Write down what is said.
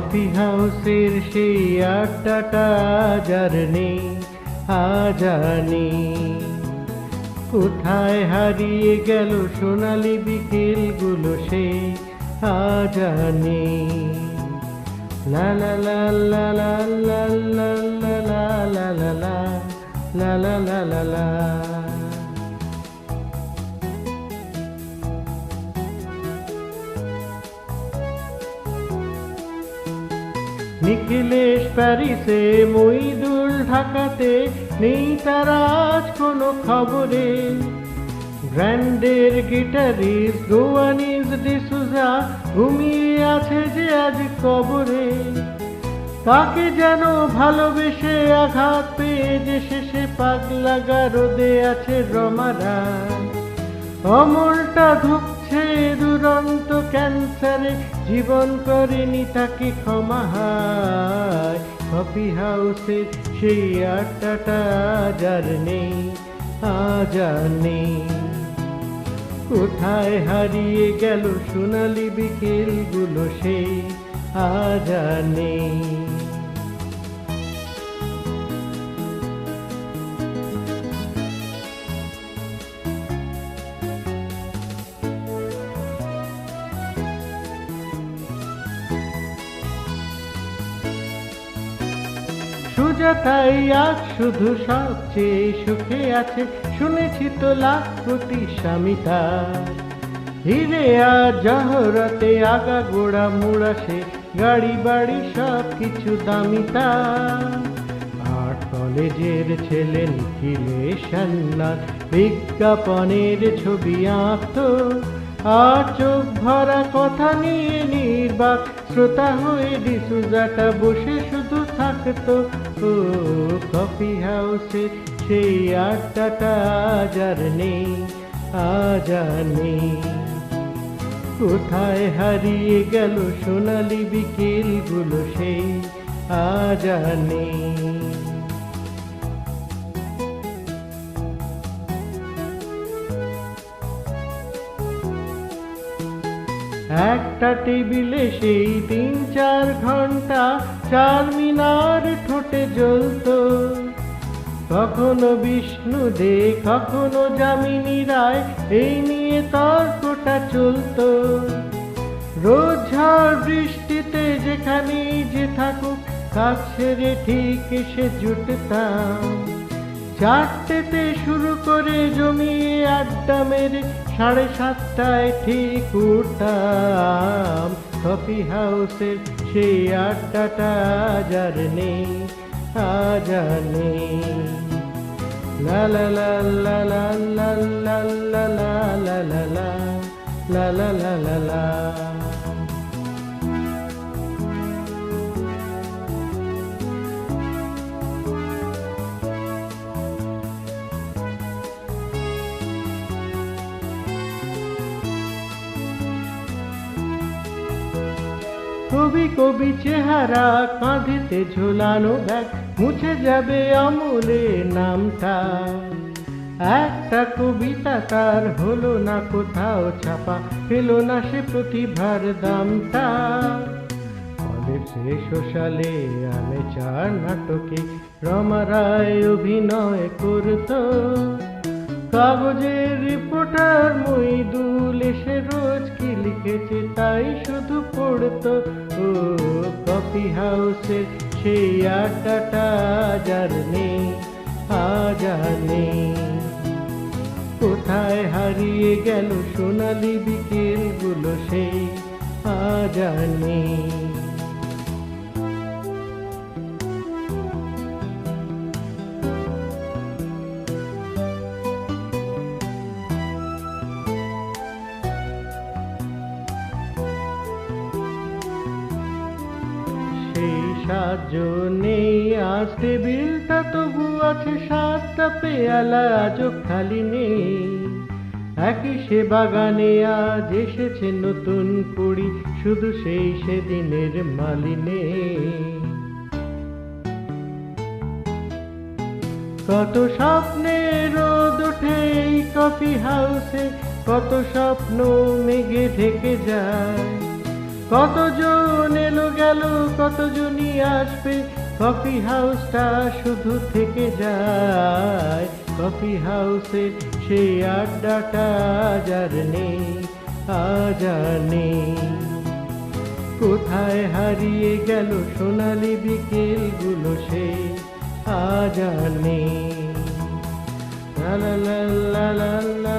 Coffee হাউসের সেই আড্ডাটা যার নেই আজ আর নেই। কোথায় হারিয়ে গেল সোনালি বিকেলগুলো সে আজ আর নেই। লা লা লা লা লা লা লা লা লা লা লা লা লা লা লা লা। নিখিলেশ প্যারিসে, মইদুল ঢাকাতে, নেই তার আজ কোনো খবরে। গ্র্যান্ডের গিটারিস্ট গোয়ানিজ ডিসুজা ঘুমিয়ে আছে যে আজ কবরে। তাকে যেন ভালোবেসে আঘাত পেয়ে যে শেষে পাগলা গারদে আছে রমারা। অমলটা ধুকছে দুরন্ত ক্যান্সারে, জীবন করেনি তাকে ক্ষমা হায়। কফি হাউসের সেই আড্ডাটা যার নেই আজ আর নেই। কোথায় হারিয়ে গেল সোনালি বিকেলগুলো সেই আজ আর নেই। সুজাতাই আজ শুধু সবচেয়ে সুখে আছে, শুনেছি তো লাখপতি স্বামী তার। হিরে আর জহরতে আগা গোড়া মুড়া সে, গাড়ি বাড়ি সব কিছু দামি তার। আর্ট কলেজের ছেলে নিখিলেশ সান্যাল বিজ্ঞাপনের ছবি আঁকত, আর চোখ ভরা কথা নিয়ে নির্বাক শ্রোতা হয়ে ডিসুজাটা বসে শুধু থাকতো। ও কফি হাউসের সেই আড্ডাটা আজ আর নেই আজ আর নেই। কোথায় হারিয়ে গেল সোনালি বিকেলগুলো সেই আজ আর নেই। একটা টেবিলে সেই ৩-৪ ঘন্টা চারমিনার ঠোঁটে জ্বলত। কখনো বিষ্ণু দে, কখনো যামিনী রায়, এই নিয়ে তর্কটা চলত। রোজ ঝড় বৃষ্টিতে যেখানেই যে থাকুক, কাজ সেরে ঠিক এসে জুটতাম। ৪টেতে শুরু করে জমিয়ে আড্ডা মেরে ৭:৩০টায় ঠিক উঠতাম। কফি হাউসের সেই আড্ডাটা আজ আর নেই আজ আর নেই। লা লা লা লা লা লা লা লা লা লা লা লা লা লা লা লা। কবি কবি চেহারা, কাঁধেতে ঝোলানো ব্যাগ, মুছে যাবে অমলের নামটা। একটা কবিতা তার হলো না কোথাও ছাপা, পেলো না সে প্রতিভার দামটা। কলেজ শেষ সালে আমেচার নাটকে রমা রায় অভিনয় করত। কাগজের রিপোর্টার মইদুল এসে রোজ কি লিখেছে তাই শুধু পড়তো। ও কফি হাউসের সেই আড্ডাটা আজ আর নেই আজ আর নেই। কোথায় হারিয়ে গেল সোনালি বিকেলগুলো সেই আজ আর নেই। সেই সাহায্য নেই আজ, টেবিলটা তবু আছে 7টা পেয়ালা আজও খালি নেই। একই সে বাগানে আজ এসেছে নতুন কুড়ি, শুধু সেই সেদিনের মালিনে। কত স্বপ্নের রোদ ওঠে এই কফি হাউসে, কত স্বপ্ন মেঘে ঢেকে যায়। কতজন এলো গেল, কতজনই আসবে, কফি হাউসটা শুধু থেকে যায়। কফি হাউসের সেই আড্ডাটা আজ আর নেই, আজ আর নেই। কোথায় হারিয়ে গেল সোনালি বিকেলগুলো, সে আজ আর নেই। লা লা লা লা লা লা